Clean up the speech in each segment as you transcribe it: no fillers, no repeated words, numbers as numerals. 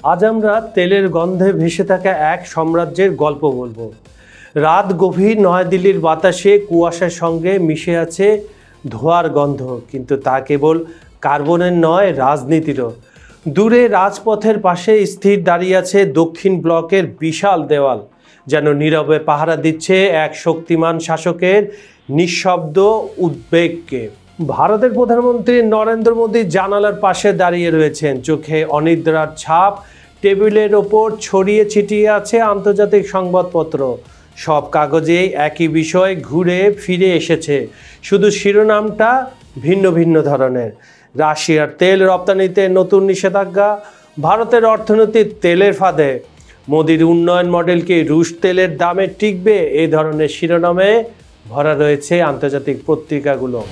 আজ আমরা তেলের গন্ধে ভেসে থাকা এক সাম্রাজ্যের গল্প বলবো। রাত গভীর, নয়াদিল্লির বাতাসে কুয়াশার সঙ্গে মিশে আছে ধোঁয়ার গন্ধ, কিন্তু তা কেবল কার্বনের নয়, রাজনীতিরও। দূরে রাজপথের পাশে স্থির দাঁড়িয়ে আছে দক্ষিণ ব্লকের বিশাল দেওয়াল, যেন নীরবে পাহারা দিচ্ছে এক শক্তিমান শাসকের নিঃশব্দ উদ্বেগকে। ভারতের প্রধানমন্ত্রী নরেন্দ্র মোদী জানালার পাশে দাঁড়িয়ে রয়েছেন, চোখে অনিদ্রার ছাপ। টেবিলের ওপর ছড়িয়ে ছিটিয়ে আছে আন্তর্জাতিক সংবাদপত্র। সব কাগজেই একই বিষয় ঘুরে ফিরে এসেছে, শুধু শিরোনামটা ভিন্ন ভিন্ন ধরনের। রাশিয়ার তেল রপ্তানিতে নতুন নিষেধাজ্ঞা, ভারতের অর্থনীতি তেলের ফাঁদে, মোদির উন্নয়ন মডেল কি রুশ তেলের দামে টিকবে? এই ধরনের শিরোনামে ভরা রয়েছে আন্তর্জাতিক পত্রিকাগুলো।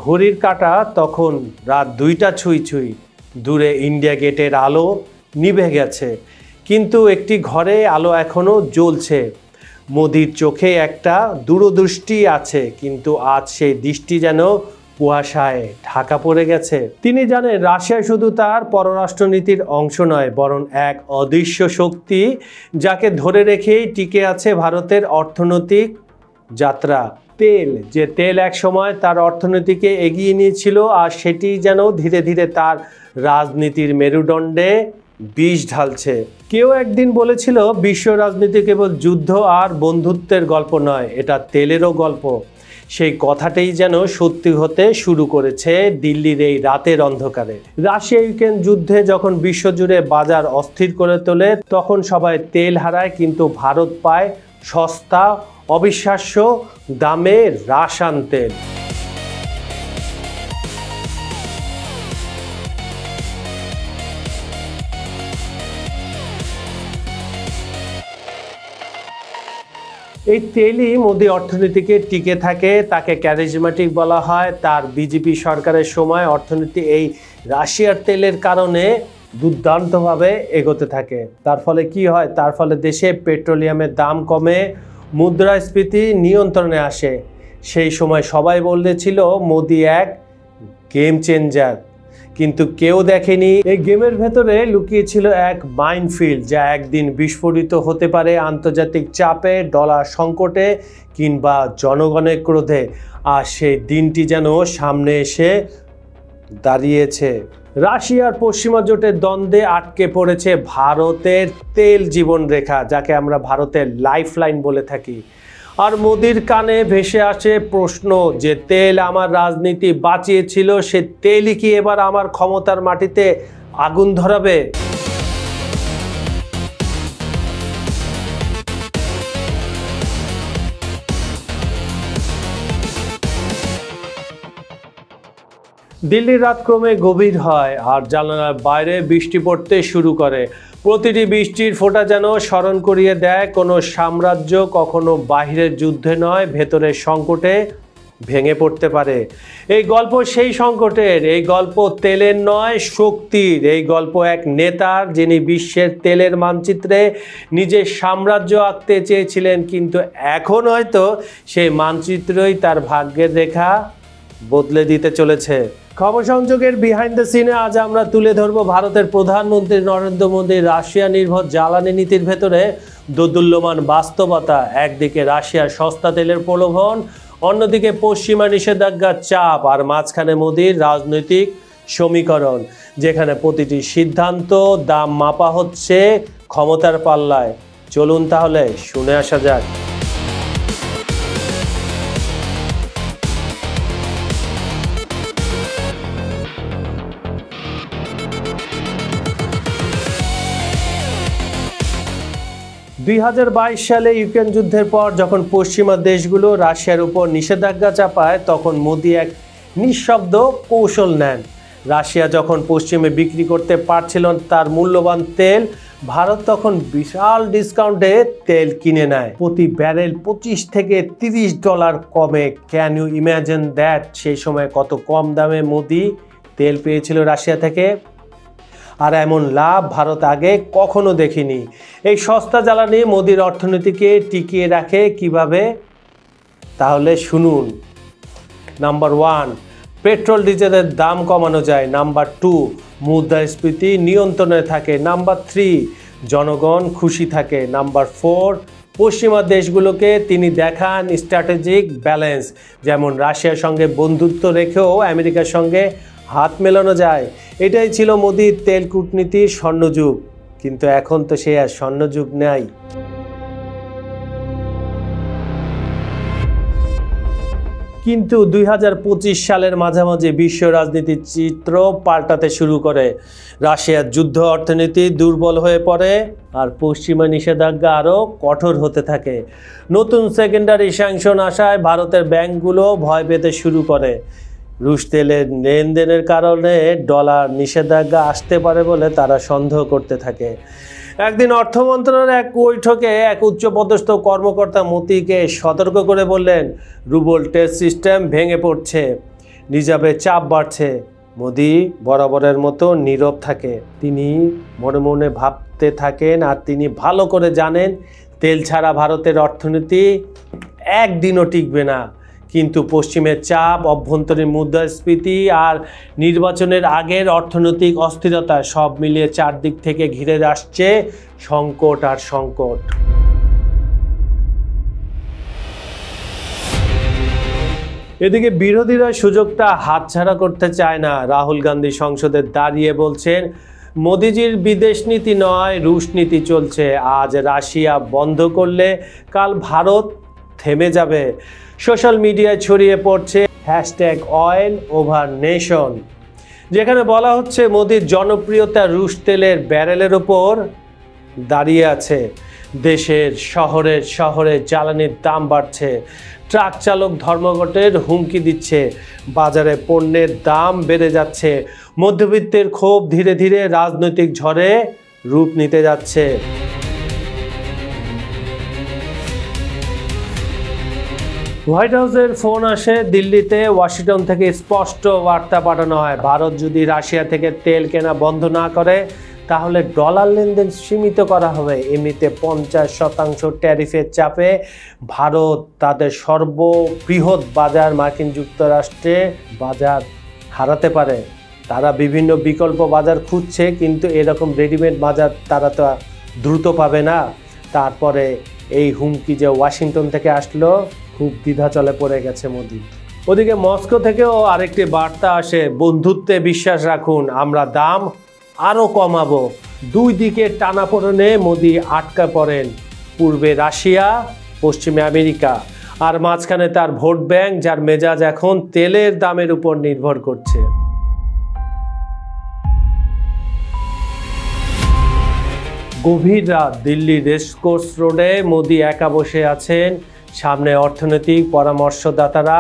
ঘড়ির কাঁটা তখন রাত 2টা ছুঁই ছুঁই। দূরে ইন্ডিয়া গেটের আলো নিভে গেছে, কিন্তু একটি ঘরে আলো এখনো জ্বলছে। মোদির চোখে একটা দূরদৃষ্টি আছে, কিন্তু আজ সেই দৃষ্টি যেন কুয়াশায় ঢাকা পড়ে গেছে। তিনি জানেন রাশিয়া শুধু তার পররাষ্ট্রনীতির অংশ নয়, বরং এক অদৃশ্য শক্তি, যাকে ধরে রেখেই টিকে আছে ভারতের অর্থনৈতিক যাত্রা। তেল, যে তেল এক সময় তার অর্থনীতিকে এগিয়ে নিয়েছিল, আর সেটি যেন ধীরে ধীরে তার রাজনীতির মেরুদণ্ডে বিষ ঢালছে। কেউ একদিন বলেছিল, বিশ্ব রাজনীতি কেবল যুদ্ধ আর বন্ধুত্বের গল্প নয়, এটা তেলেরও গল্প। সেই কথাটাই যেন সত্যি হতে শুরু করেছে দিল্লির এই রাতের অন্ধকারে। রাশিয়া ইউক্রেন যুদ্ধে যখন বিশ্বজুড়ে বাজার অস্থির করে তোলে, তখন সবাই তেল হারায়, কিন্তু ভারত পায় সস্তা, অবিশ্বাস্য দামে রাসায়ন তেল। এই তেলই মোদি অর্থনীতিকে টিকে থাকে, তাকে ক্যারিজমেটিক বলা হয়। তার বিজেপি সরকারের সময় অর্থনীতি এই রাশিয়ার তেলের কারণে দুর্দান্তভাবে এগোতে থাকে। তার ফলে কি হয়? তার ফলে দেশে পেট্রোলিয়ামের দাম কমে, মুদ্রাস্ফীতি নিয়ন্ত্রণে আসে। সেই সময় সবাই বলেছিল মোদি এক গেম চেঞ্জার, কিন্তু কেউ দেখেনি এই গেমের ভেতরে লুকিয়ে ছিল এক মাইনফিল্ড, যা একদিন বিস্ফোরিত হতে পারে আন্তর্জাতিক চাপে, ডলার সংকটে কিংবা জনগণের ক্রোধে। আর সেই দিনটি যেন সামনে এসে দাঁড়িয়েছে। রাশিয়ার পশ্চিমা জোটের দ্বন্দ্বে আটকে পড়েছে ভারতের তেল জীবনরেখা, যাকে আমরা ভারতের লাইফলাইন বলে থাকি। আর মোদির কানে ভেসে আসে প্রশ্ন, যে তেল আমার রাজনীতি বাঁচিয়েছিল, সে তেলই কি এবার আমার ক্ষমতার মাটিতে আগুন ধরাবে? দিল্লির রাত ক্রমে গভীর হয়, আর জানালার বাইরে বৃষ্টি পড়তে শুরু করে। প্রতিটি বৃষ্টির ফোঁটা যেন স্মরণ করিয়ে দেয়, কোনো সাম্রাজ্য কখনো বাহিরের যুদ্ধে নয়, ভেতরের সংকটে ভেঙে পড়তে পারে। এই গল্প সেই সংকটের, এই গল্প তেলের নয়, শক্তির। এই গল্প এক নেতার, যিনি বিশ্বের তেলের মানচিত্রে নিজের সাম্রাজ্য আঁকতে চেয়েছিলেন, কিন্তু এখন হয়তো সেই মানচিত্রই তার ভাগ্যের রেখা বদলে দিতে চলেছে। খবর সংযোগের বিহাইন্ড দ্য সিনে আজ আমরা তুলে ধরব ভারতের প্রধানমন্ত্রী নরেন্দ্র মোদীর রাশিয়া নির্ভর জ্বালানি নীতির ভেতরে দোদুল্যমান বাস্তবতা। একদিকে রাশিয়ার সস্তা তেলের প্রলোভন, অন্যদিকে পশ্চিমা নিষেধাজ্ঞার চাপ, আর মাঝখানে মোদীর রাজনৈতিক সমীকরণ, যেখানে প্রতিটি সিদ্ধান্ত দাম মাপা হচ্ছে ক্ষমতার পাল্লায়। চলুন তাহলে শুনে আসা যাক। 2022 সালে ইউক্রেন যুদ্ধের পর যখন পশ্চিমা দেশগুলো রাশিয়ার উপর নিষেধাজ্ঞা চাপায়, তখন মোদি এক নিঃশব্দ কৌশল নেন। রাশিয়া যখন পশ্চিমে বিক্রি করতে পারছিল তার মূল্যবান তেল, ভারত তখন বিশাল ডিসকাউন্টে তেল কিনে নেয়, প্রতি ব্যারেল $25 থেকে $30 কমে। Can you imagine that? সেই সময় কত কম দামে মোদি তেল পেয়েছিল রাশিয়া থেকে। আর এমন লাভ ভারত আগে কখনো দেখেনি। এই সস্তা জ্বালানি মোদির অর্থনীতিকে টিকিয়ে রাখে কিভাবে? তাহলে শুনুন। নাম্বার 1, পেট্রোল ডিজেলের দাম কমানো যায়। নাম্বার 2, মুদ্রাস্ফীতি নিয়ন্ত্রণে থাকে। নাম্বার 3, জনগণ খুশি থাকে। নাম্বার 4, পশ্চিমা দেশগুলোকে তিনি দেখান স্ট্র্যাটেজিক ব্যালেন্স, যেমন রাশিয়ার সঙ্গে বন্ধুত্ব রেখেও আমেরিকার সঙ্গে হাত মেলানো যায়। এটাই ছিল মোদির তেল কূটনীতির স্বর্ণযুগ, কিন্তু এখন তো সে আর স্বর্ণযুগ নাই। কিন্তু 2025 সালের মাঝামাঝি বিশ্ব রাজনীতির চিত্র পাল্টাতে শুরু করে। রাশিয়ার যুদ্ধ অর্থনীতি দুর্বল হয়ে পড়ে আর পশ্চিমা নিষেধাজ্ঞা আরও কঠোর হতে থাকে। নতুন সেকেন্ডারি স্যাংশন আসায় ভারতের ব্যাংকগুলো ভয় পেতে শুরু করে। রুশ তেলের লেনদেনের কারণে ডলার নিষেধাজ্ঞা আসতে পারে বলে তারা সন্দেহ করতে থাকে। একদিন অর্থ মন্ত্রণালয়ের এক বৈঠকে এক উচ্চপদস্থ কর্মকর্তা মোদিকে সতর্ক করে বললেন, রুবল টেস্ট সিস্টেম ভেঙে পড়ছে, রিজার্ভের চাপ বাড়ছে। মোদি বরাবরের মতো নীরব থাকে। তিনি মনে মনে ভাবতে থাকেন আর তিনি ভালো করে জানেন তেল ছাড়া ভারতের অর্থনীতি একদিনও টিকবে না। কিন্তু পশ্চিমের চাপ, অভ্যন্তরীণ মুদ্রাস্ফীতি আর নির্বাচনের আগের অর্থনৈতিক অস্থিরতা সব মিলিয়ে চারদিক থেকে ঘিরে আসছে সংকট আর সংকট। এদিকে বিরোধীরা সুযোগটা হাতছাড়া করতে চায় না। রাহুল গান্ধী সংসদে দাঁড়িয়ে বলছেন, মোদিজির বিদেশ নীতি নয়, রুশ নীতি চলছে। আজ রাশিয়া বন্ধ করলে কাল ভারত থেমে যাবে। সোশ্যাল মিডিয়ায় ছড়িয়ে পড়ছে #OilOverNation, যেখানে বলা হচ্ছে মোদির জনপ্রিয়তা রুশ তেলের ব্যারেলের ওপর দাঁড়িয়ে আছে। দেশের শহরে শহরে জ্বালানির দাম বাড়ছে। ট্রাক চালক ধর্মঘটের হুমকি দিচ্ছে। বাজারে পণ্যের দাম বেড়ে যাচ্ছে। মধ্যবিত্তের ক্ষোভ ধীরে ধীরে রাজনৈতিক ঝড়ে রূপ নিতে যাচ্ছে। হোয়াইট হাউসের ফোন আসে দিল্লিতে, ওয়াশিংটন থেকে স্পষ্ট বার্তা পাঠানো হয়, ভারত যদি রাশিয়া থেকে তেল কেনা বন্ধ না করে তাহলে ডলার লেনদেন সীমিত করা হবে। এমনিতে 50% ট্যারিফের চাপে ভারত তাদের সর্ববৃহৎ বাজার মার্কিন যুক্তরাষ্ট্রে বাজার হারাতে পারে। তারা বিভিন্ন বিকল্প বাজার খুঁজছে, কিন্তু এরকম রেডিমেড বাজার তারা তো দ্রুত পাবে না। তারপরে এই হুমকি যে ওয়াশিংটন থেকে আসলো, খুব দ্বিধাচলে পড়ে গেছে মোদি। ওদিকে মস্কো থেকেও আরেকটি বার্তা আসে, বন্ধুত্বে বিশ্বাস রাখুন, আমরা দাম আরও কমাবো। দুই দিকে টানাপোড়েনে মোদি আটকা পড়েন। পূর্বে রাশিয়া, পশ্চিমে আমেরিকা, আর মাঝখানে তার ভোট ব্যাংক, যার মেজাজ এখন তেলের দামের উপর নির্ভর করছে। গভীর রাত, দিল্লি রেসকোর্স রোডে মোদি একা বসে আছেন। সামনে অর্থনৈতিক পরামর্শদাতারা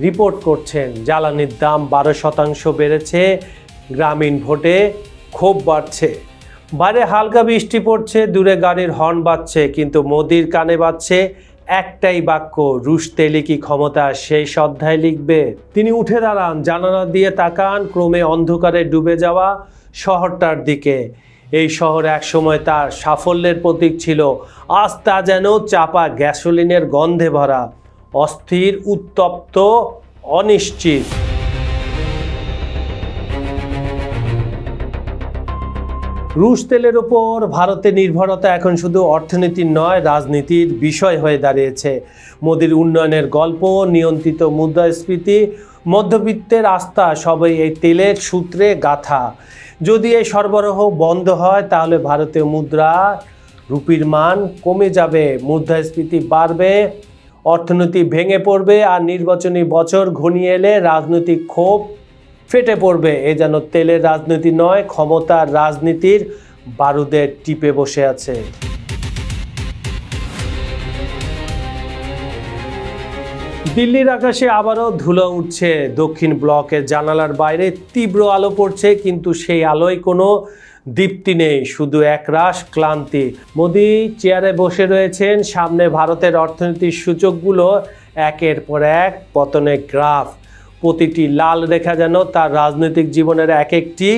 রিপোর্ট করছেন জ্বালানির দাম 12% বেড়েছে, গ্রামীণ ভোটে ক্ষোভ বাড়ছে, বাইরে হালকা বৃষ্টি পড়ছে, দূরে গাড়ির হর্ন বাজছে, কিন্তু মোদির কানে বাজছে একটাই বাক্য, রুশ তেলই কি ক্ষমতা শেষ অধ্যায় লিখবে। তিনি উঠে দাঁড়ান, জানালা দিয়ে তাকান ক্রমে অন্ধকারে ডুবে যাওয়া শহরটার দিকে। এই শহর একসময় তার সাফল্যের প্রতীক ছিল, আজ তা যেন চাপা গ্যাসোলিনের গন্ধে ভরা, অস্থির, উত্তপ্ত, অনিশ্চিত। রুশ তেলের ওপর ভারতের নির্ভরতা এখন শুধু অর্থনীতির নয়, রাজনীতির বিষয় হয়ে দাঁড়িয়েছে। মোদির উন্নয়নের গল্প, নিয়ন্ত্রিত মুদ্রাস্ফীতি, মধ্যবিত্তের আস্থা, সবই এই তেলের সূত্রে গাঁথা। যদি এই সরবরাহ বন্ধ হয় তাহলে ভারতীয় মুদ্রা, রুপির মান কমে যাবে, মুদ্রাস্ফীতি বাড়বে, অর্থনীতি ভেঙে পড়বে, আর নির্বাচনী বছর ঘনিয়ে এলে রাজনৈতিক ক্ষোভ ফেটে পড়বে। এ যেন তেলের রাজনীতি নয়, ক্ষমতার রাজনীতির বারুদের টিপে বসে আছে। দিল্লির আকাশে আবারও ধুলো উঠছে। দক্ষিণ ব্লকের জানালার বাইরে তীব্র আলো পড়ছে, কিন্তু সেই আলোয় কোনো দীপ্তি নেই, শুধু একরাশ ক্লান্তি। মোদি চেয়ারে বসে রয়েছেন, সামনে ভারতের অর্থনীতির সূচকগুলো একের পর এক পতনের গ্রাফ। প্রতিটি লাল রেখা যেন তার রাজনৈতিক জীবনের এক একটি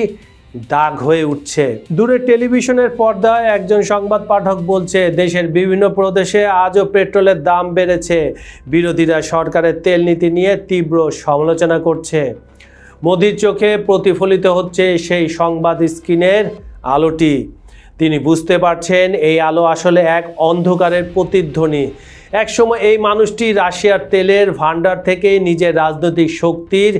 দাগ হয়ে উঠছে। দূরে টেলিভিশনের পর্দায় একজন সংবাদ পাঠক বলছে, দেশের বিভিন্ন প্রদেশে আজও পেট্রোলের দাম বেড়েছে। বিরোধীরা সরকারের তেল নীতি নিয়ে তীব্র সমালোচনা করছে। মোদির চোখে প্রতিফলিত হচ্ছে সেই সংবাদ স্ক্রিনের আলোটি। তিনি বুঝতে পারছেন এই আলো আসলে এক অন্ধকারের প্রতিধ্বনি। একসময় এই মানুষটি রাশিয়ার তেলের ভান্ডার থেকে নিজের রাজনৈতিক শক্তির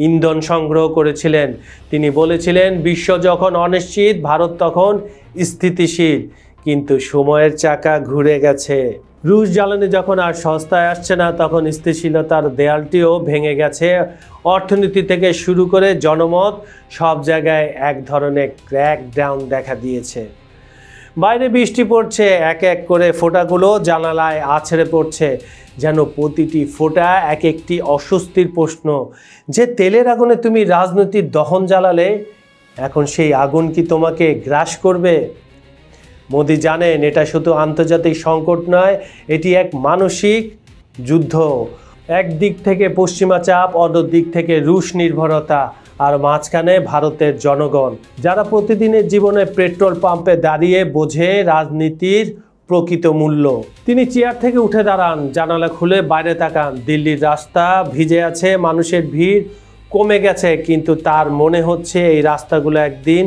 ইন্ধন সংগ্রহ করেছিলেন। তিনি বলেছিলেন, বিশ্ব যখন অনিশ্চিত, ভারত তখন স্থিতিশীল। কিন্তু সময়ের চাকা ঘুরে গেছে। রুশ জ্বালানি যখন আর সস্তায় আসছে না, তখন স্থিতিশীলতার দেয়ালটিও ভেঙে গেছে। অর্থনীতি থেকে শুরু করে জনমত, সব জায়গায় এক ধরনের ক্র্যাকডাউন দেখা দিয়েছে। বাইরে বৃষ্টি পড়ছে, এক এক করে ফোঁটাগুলো জানালায় আছড়ে পড়ছে, যেন প্রতিটি ফোঁটা এক একটি অস্বস্তির প্রশ্ন। যে তেলের আগুনে তুমি রাজনৈতিক দহন জ্বালালে, এখন সেই আগুন কি তোমাকে গ্রাস করবে? মোদি জানেন এটা শুধু আন্তর্জাতিক সংকট নয়, এটি এক মানসিক যুদ্ধ। একদিক থেকে পশ্চিমা চাপ, অন্য দিক থেকে রুশ নির্ভরতা, আর মাঝখানে ভারতের জনগণ, যারা প্রতিদিনের জীবনে পেট্রোল পাম্পে দাঁড়িয়ে বোঝে রাজনীতির প্রকৃত মূল্য। তিনি চেয়ার থেকে উঠে দাঁড়ান, জানালা খুলে বাইরে তাকান। দিল্লির রাস্তা ভিজে আছে, মানুষের ভিড় কমে গেছে, কিন্তু তার মনে হচ্ছে এই রাস্তাগুলো একদিন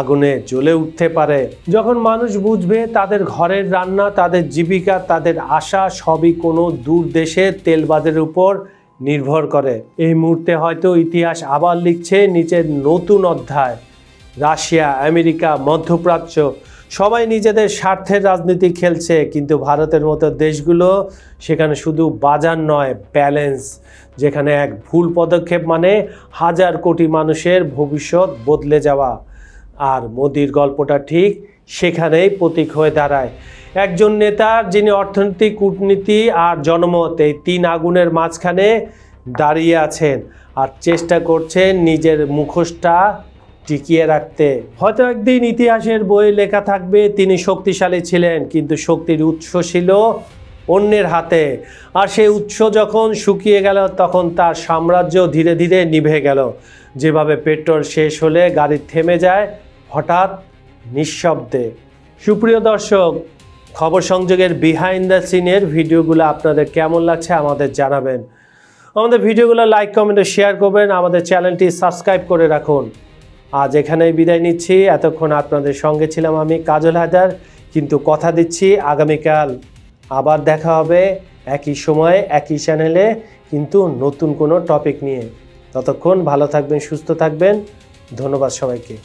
আগুনে জ্বলে উঠতে পারে। যখন মানুষ বুঝবে তাদের ঘরের রান্না, তাদের জীবিকা, তাদের আশা সবই কোনো দূর দেশের তেলবাদের উপর নির্ভর করে। এই মুহূর্তে হয়তো ইতিহাস আবার লিখছে নিচের নতুন অধ্যায়। রাশিয়া, আমেরিকা, মধ্যপ্রাচ্য সবাই নিজেদের স্বার্থের রাজনীতি খেলছে, কিন্তু ভারতের মতো দেশগুলো সেখানে শুধু বাজার নয়, ব্যালেন্স, যেখানে এক ভুল পদক্ষেপ মানে হাজার কোটি মানুষের ভবিষ্যৎ বদলে যাওয়া। আর মোদির গল্পটা ঠিক সেখানেই প্রতীক হয়ে দাঁড়ায়। একজন নেতার যিনি অর্থনীতি, কূটনীতি আর জনমত, এই তিন আগুনের মাঝখানে দাঁড়িয়ে আছেন আর চেষ্টা করছেন নিজের মুখোশটা টিকিয়ে রাখতে। হয়তো একদিন ইতিহাসের বইয়ে লেখা থাকবে তিনি শক্তিশালী ছিলেন, কিন্তু শক্তির উৎস ছিল অন্যের হাতে। আর সেই উৎস যখন শুকিয়ে গেল, তখন তার সাম্রাজ্য ধীরে ধীরে নিভে গেল। যেভাবে পেট্রোল শেষ হলে গাড়ি থেমে যায় হঠাৎ নিঃশব্দে। সুপ্রিয় দর্শক, খবর সংযোগের বিহাইন্ড দ্য সিনের ভিডিওগুলো আপনাদের কেমন লাগছে আমাদের জানাবেন। আমাদের ভিডিওগুলো লাইক, কমেন্ট ও শেয়ার করবেন। আমাদের চ্যানেলটি সাবস্ক্রাইব করে রাখুন। আজ এখানেই বিদায় নিচ্ছি। এতক্ষণ আপনাদের সঙ্গে ছিলাম আমি, কাজল হায়দার। কিন্তু কথা দিচ্ছি, আগামীকাল আবার দেখা হবে একই সময়ে একই চ্যানেলে, কিন্তু নতুন কোনো টপিক নিয়ে। ততক্ষণ ভালো থাকবেন, সুস্থ থাকবেন। ধন্যবাদ সবাইকে।